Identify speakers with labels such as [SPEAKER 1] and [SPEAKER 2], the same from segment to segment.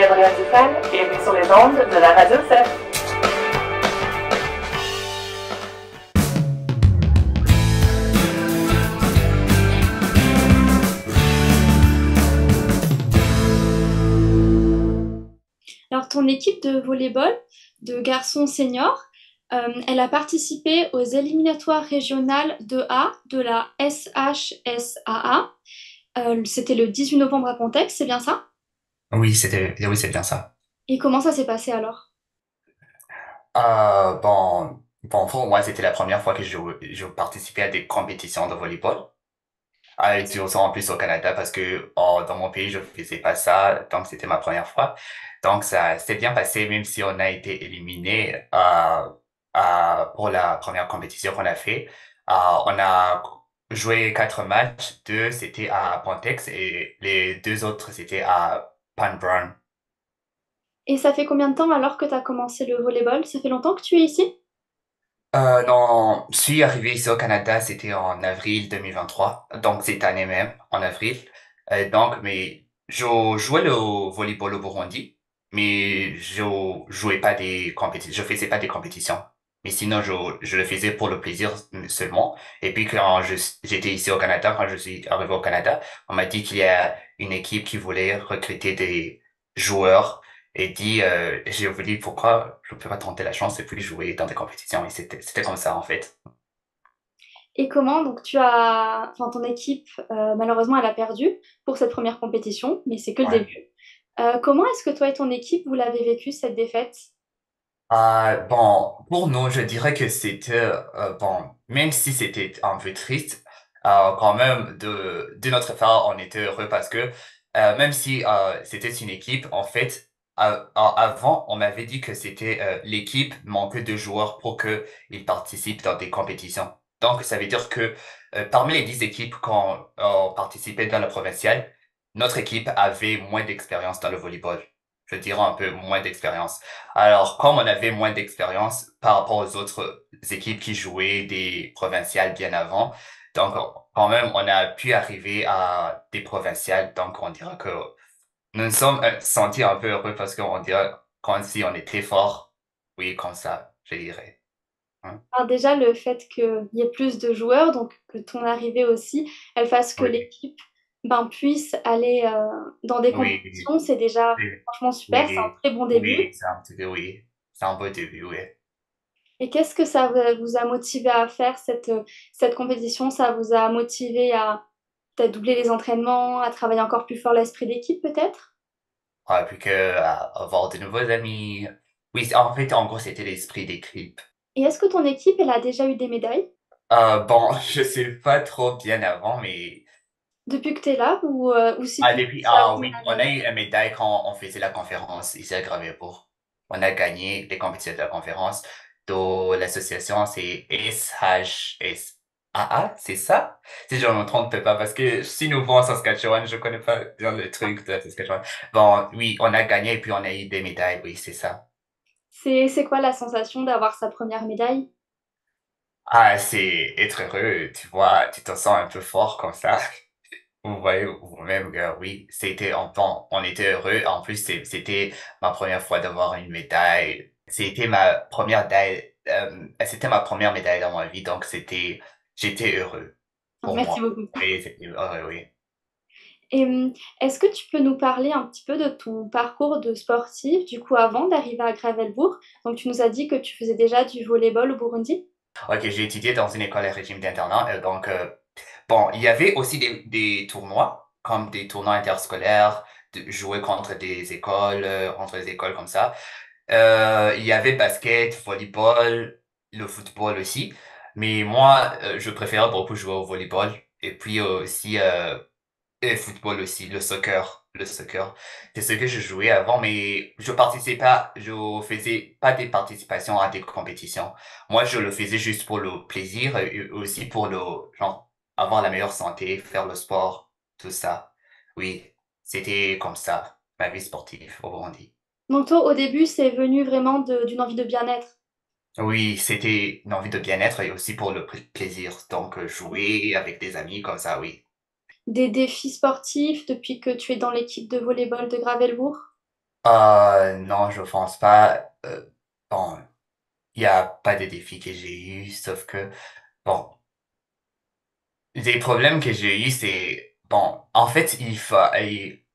[SPEAKER 1] Gabriel Dufresne et vous sur les ondes de la Radio CEF.
[SPEAKER 2] Alors, ton équipe de volleyball de garçons seniors, elle a participé aux éliminatoires régionales 2A de la SHSAA. C'était le 18 novembre à Pontex, c'est bien ça?
[SPEAKER 3] Oui, c'est bien ça.
[SPEAKER 2] Et comment ça s'est passé alors?
[SPEAKER 3] Pour moi, c'était la première fois que je participais à des compétitions de volleyball. Surtout en plus au Canada parce que dans mon pays, je faisais pas ça, donc c'était ma première fois. Donc ça s'est bien passé, même si on a été éliminé pour la première compétition qu'on a fait. On a joué 4 matchs, deux c'était à Pontex et les deux autres c'était à Pan.
[SPEAKER 2] Et ça fait combien de temps alors que tu as commencé le volleyball? Ça fait longtemps que tu es ici?
[SPEAKER 3] Non, je suis arrivé ici au Canada, c'était en avril 2023, donc cette année même, en avril. Mais je jouais le volleyball au Burundi, mais je jouais pas des compétitions, je faisais pas des compétitions. Mais sinon, je le faisais pour le plaisir seulement. Et puis quand j'étais ici au Canada, quand je suis arrivé au Canada, on m'a dit qu'il y a une équipe qui voulait recruter des joueurs et j'ai voulu pourquoi je peux pas tenter la chance et puis jouer dans des compétitions. Et c'était comme ça, en fait.
[SPEAKER 2] Et comment, donc tu as, enfin ton équipe, malheureusement, elle a perdu pour cette première compétition, mais c'est que le
[SPEAKER 3] Ouais.
[SPEAKER 2] début. Comment est-ce que toi et ton équipe, vous l'avez vécu, cette défaite?
[SPEAKER 3] Pour nous, je dirais que c'était, même si c'était un peu triste, quand même, de notre part, on était heureux parce que, même si c'était une équipe, en fait, avant, on m'avait dit que c'était l'équipe manquait de joueurs pour qu'ils participent dans des compétitions. Donc, ça veut dire que parmi les 10 équipes qu'on participait dans la provinciale, notre équipe avait moins d'expérience dans le volleyball. Je dirais un peu moins d'expérience. Alors, comme on avait moins d'expérience par rapport aux autres équipes qui jouaient des provinciales bien avant, donc quand même, on a pu arriver à des provinciales. Donc, on dirait que nous nous sommes sentis un peu heureux parce qu'on dirait comme si on était fort. Oui, comme ça, je dirais. Hein.
[SPEAKER 2] Alors déjà, le fait qu'il y ait plus de joueurs, donc que ton arrivée aussi, elle fasse que
[SPEAKER 3] Oui,
[SPEAKER 2] l'équipe ben, puisse aller dans des
[SPEAKER 3] oui, oui,
[SPEAKER 2] compétitions, c'est déjà
[SPEAKER 3] oui,
[SPEAKER 2] franchement super, c'est un
[SPEAKER 3] oui,
[SPEAKER 2] très bon début.
[SPEAKER 3] oui, c'est un petit peu, oui. C'est un beau début, oui.
[SPEAKER 2] Et qu'est-ce que ça vous a motivé à faire cette compétition? Ça vous a motivé à peut-être doubler les entraînements, à travailler encore plus fort l'esprit d'équipe peut-être?
[SPEAKER 3] Plus que avoir de nouveaux amis. Oui, en fait, en gros, c'était l'esprit d'équipe.
[SPEAKER 2] Et est-ce que ton équipe, elle a déjà eu des médailles
[SPEAKER 3] Je sais pas trop bien avant, mais
[SPEAKER 2] depuis que tu es là ou si tu
[SPEAKER 3] depuis,
[SPEAKER 2] as eu
[SPEAKER 3] oui,
[SPEAKER 2] une
[SPEAKER 3] on a
[SPEAKER 2] année?
[SPEAKER 3] eu une médaille quand on faisait la conférence ici à Gravébourg. On a gagné les compétitions de la conférence. De l'association, c'est SHSAA, c'est ça? Si je ne me trompe pas, parce que je suis nouveau en Saskatchewan, je connais pas bien le truc de Saskatchewan. Bon, oui, on a gagné et puis on a eu des médailles, oui, c'est ça.
[SPEAKER 2] C'est quoi la sensation d'avoir sa première médaille?
[SPEAKER 3] C'est être heureux, tu vois, tu te sens un peu fort comme ça. Vous voyez vous-même que oui, on était heureux. En plus, c'était ma première fois d'avoir une médaille. C'était ma première médaille dans ma vie, donc j'étais heureux
[SPEAKER 2] Ah,
[SPEAKER 3] pour
[SPEAKER 2] merci
[SPEAKER 3] moi.
[SPEAKER 2] beaucoup.
[SPEAKER 3] Oui, c'était heureux, oui.
[SPEAKER 2] Et est-ce que tu peux nous parler un petit peu de ton parcours de sportif, du coup, avant d'arriver à Gravelbourg? Donc, tu nous as dit que tu faisais déjà du volleyball au Burundi.
[SPEAKER 3] Ok, j'ai étudié dans une école à régime d'internat, donc bon, il y avait aussi des tournois, comme des tournois interscolaires, jouer contre des écoles, entre les écoles comme ça. Il y avait basket, volleyball, le football aussi. Mais moi, je préfère beaucoup jouer au volleyball. Et puis aussi, et football aussi, le soccer. Le soccer. C'est ce que je jouais avant, mais je faisais pas des participations à des compétitions. Moi, je le faisais juste pour le plaisir et aussi pour genre, avoir la meilleure santé, faire le sport, tout ça. Oui, c'était comme ça, ma vie sportive au Burundi.
[SPEAKER 2] Donc, toi, au début, c'est venu vraiment d'une envie de bien-être.
[SPEAKER 3] Oui, c'était une envie de bien-être et aussi pour le plaisir. Donc, jouer avec des amis comme ça, oui.
[SPEAKER 2] Des défis sportifs depuis que tu es dans l'équipe de volleyball de Gravelbourg.
[SPEAKER 3] Non, je pense pas. Bon, il n'y a pas de défis que j'ai eu, sauf que, bon, des problèmes que j'ai eu, c'est, bon, en fait,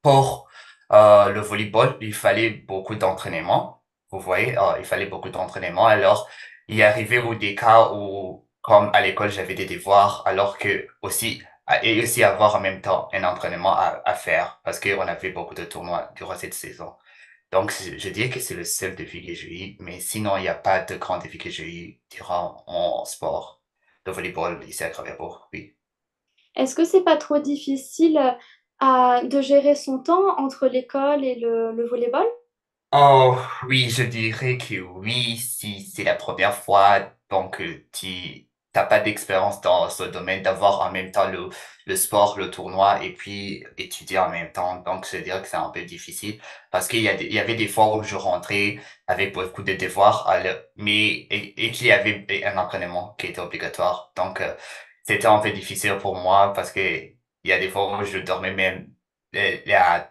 [SPEAKER 3] pour le volleyball, il fallait beaucoup d'entraînement. Vous voyez, il fallait beaucoup d'entraînement. Alors, il y arrivait ou des cas où, comme à l'école, j'avais des devoirs, alors que aussi, et aussi avoir en même temps un entraînement à faire, parce qu'on avait beaucoup de tournois durant cette saison. Donc, je dirais que c'est le seul défi que j'ai eu, mais sinon, il n'y a pas de grand défi que j'ai eu durant mon sport de volleyball ici à Cravebourg, oui.
[SPEAKER 2] Est-ce que c'est pas trop difficile de gérer son temps entre l'école et le volleyball?
[SPEAKER 3] Oh, oui, je dirais que oui, si c'est la première fois, donc tu t'as pas d'expérience dans ce domaine, d'avoir en même temps le sport, le tournoi, et puis étudier en même temps. Donc, je dirais que c'est un peu difficile, parce il y avait des fois où je rentrais avec beaucoup de devoirs, et qu'il y avait un entraînement qui était obligatoire. Donc, c'était un peu difficile pour moi, parce que il y a des fois où je dormais même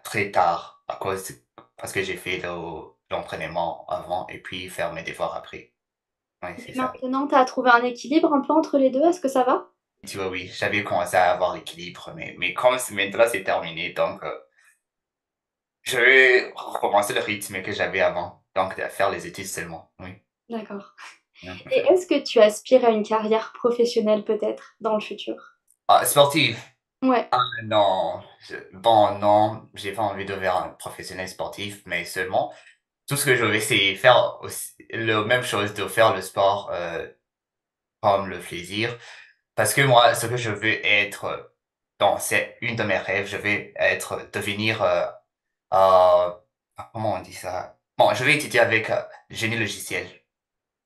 [SPEAKER 3] très tard, parce que j'ai fait l'entraînement avant et puis faire mes devoirs après. Oui, c'est
[SPEAKER 2] Et
[SPEAKER 3] ça.
[SPEAKER 2] maintenant, tu as trouvé un équilibre un peu entre les deux, est-ce que ça va?
[SPEAKER 3] Tu vois, oui, j'avais commencé à avoir l'équilibre, mais comme maintenant c'est terminé, donc je vais recommencer le rythme que j'avais avant, donc à faire les études seulement. Oui.
[SPEAKER 2] D'accord.
[SPEAKER 3] Bien.
[SPEAKER 2] Et est-ce que tu aspires à une carrière professionnelle peut-être dans le futur?
[SPEAKER 3] Sportive.
[SPEAKER 2] Ouais,
[SPEAKER 3] Non, bon, non, j'ai pas envie de devenir un professionnel sportif, mais seulement, tout ce que je veux, c'est faire aussi, la même chose, de faire le sport comme le plaisir. Parce que moi, ce que je veux être, c'est une de mes rêves, je vais devenir, euh, comment on dit ça? Bon, je vais étudier avec génie logiciel,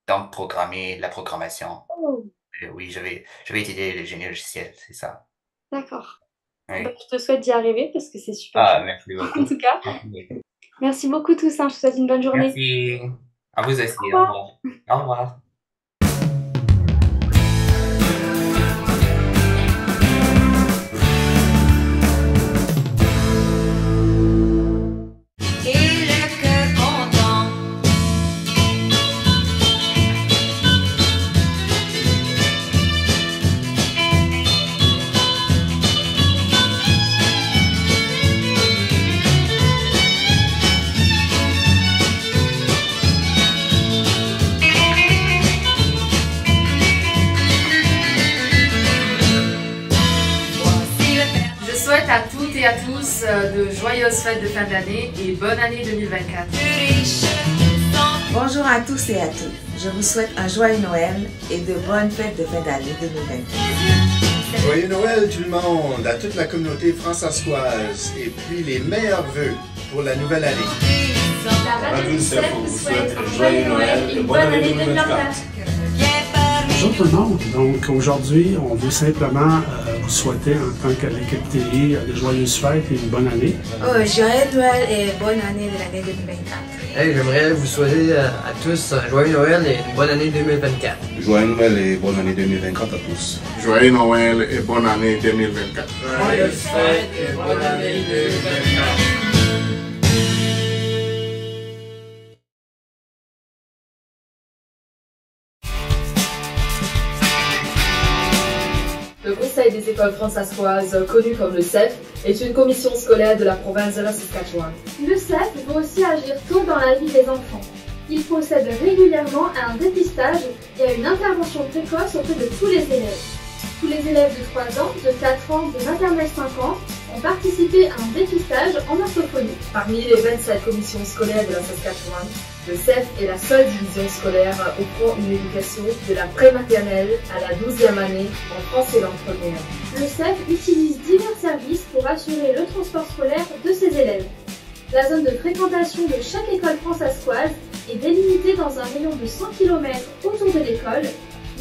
[SPEAKER 3] donc programmer, la programmation.
[SPEAKER 2] oh,
[SPEAKER 3] Oui, je vais étudier le génie logiciel, c'est ça.
[SPEAKER 2] d'accord. Bah,
[SPEAKER 3] Oui.
[SPEAKER 2] je te souhaite d'y arriver parce que c'est super
[SPEAKER 3] Ah,
[SPEAKER 2] chouette.
[SPEAKER 3] merci
[SPEAKER 2] En
[SPEAKER 3] beaucoup.
[SPEAKER 2] tout cas, merci beaucoup tous, hein. Je te souhaite une bonne journée.
[SPEAKER 3] Merci. À vous
[SPEAKER 2] Au
[SPEAKER 3] aussi, au
[SPEAKER 2] revoir.
[SPEAKER 3] revoir. Au revoir.
[SPEAKER 4] Et le cœur content. Voici le père.
[SPEAKER 5] Je souhaite à toutes et à tous de joyeuses fêtes de fin d'année et bonne année 2024.
[SPEAKER 4] Riche, sans
[SPEAKER 6] Bonjour à tous et à toutes. Je vous souhaite un joyeux Noël et de bonnes fêtes de fin d'année 2024.
[SPEAKER 7] Joyeux Noël tout le monde, à toute la communauté françaiscoise et puis les meilleurs vœux pour la nouvelle année.
[SPEAKER 2] La
[SPEAKER 8] Radio Youssef vous souhaite un
[SPEAKER 2] joyeux Noël et une bonne année 2024.
[SPEAKER 4] bien parmi
[SPEAKER 8] Bonjour tout le monde. Donc aujourd'hui, on veut simplement vous souhaiter en tant que l'équipe TI de joyeuses fêtes et une bonne année.
[SPEAKER 6] Joyeux Noël et bonne année de l'année 2024.
[SPEAKER 9] Hey, j'aimerais vous souhaiter à tous un joyeux Noël et une bonne année 2024.
[SPEAKER 10] Joyeux Noël et bonne année 2024 à tous.
[SPEAKER 11] Joyeux Noël et bonne année 2024.
[SPEAKER 9] Joyeuses fêtes et bonne année 2024.
[SPEAKER 5] Le Conseil des écoles françaisoises, connu comme le CEF, est une commission scolaire de la province de la Saskatchewan.
[SPEAKER 2] Le CEF veut aussi agir tôt dans la vie des enfants. Il procède régulièrement à un dépistage et à une intervention précoce auprès de tous les élèves. Tous les élèves de 3 ans, de 4 ans, de maternelle 5 ans ont participé à un dépistage en orthophonie.
[SPEAKER 5] Parmi les 27 commissions scolaires de la Saskatchewan, le CEF est la seule division scolaire offrant une éducation de la prématernelle à la 12e année en français langue première.
[SPEAKER 2] Le CEF utilise divers services pour assurer le transport scolaire de ses élèves. La zone de fréquentation de chaque école françaiscoise est délimitée dans un rayon de 100 km autour de l'école,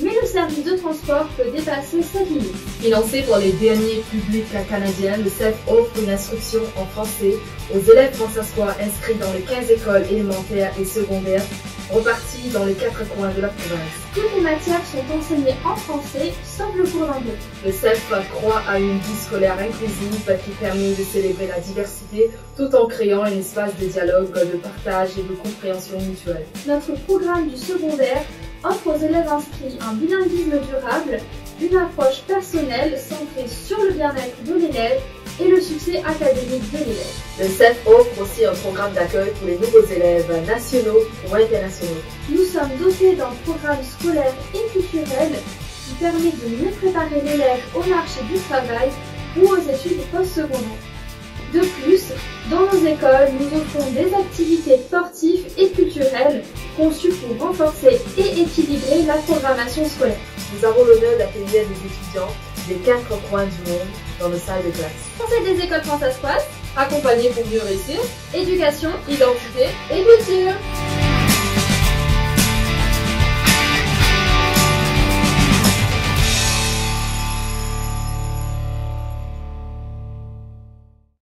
[SPEAKER 2] mais le service de transport peut dépasser cette limite.
[SPEAKER 5] Financé pour les derniers publics canadiens, le CEF offre une instruction en français aux élèves françaisois inscrits dans les 15 écoles élémentaires et secondaires repartis dans les 4 coins de la province.
[SPEAKER 2] Toutes les matières sont enseignées en français, sauf le cours d'anglais.
[SPEAKER 5] Le CEF croit à une vie scolaire inclusive qui permet de célébrer la diversité tout en créant un espace de dialogue, de partage et de compréhension mutuelle.
[SPEAKER 2] Notre programme du secondaire offre aux élèves inscrits un bilinguisme durable, une approche personnelle centrée sur le bien-être de l'élève et le succès académique de l'élève.
[SPEAKER 5] Le CEF offre aussi un programme d'accueil pour les nouveaux élèves nationaux ou internationaux.
[SPEAKER 2] Nous sommes dotés d'un programme scolaire et culturel qui permet de mieux préparer l'élève au marché du travail ou aux études postsecondaires. De plus, dans nos écoles, nous offrons des activités sportives et culturelles conçues pour renforcer et équilibrer la programmation scolaire.
[SPEAKER 5] Nous avons l'honneur d'accueillir des étudiants des 4 coins du monde dans nos salles de classe.
[SPEAKER 2] Conseil des écoles françaises,
[SPEAKER 5] accompagnés pour mieux réussir,
[SPEAKER 2] éducation,
[SPEAKER 5] identité
[SPEAKER 2] et culture.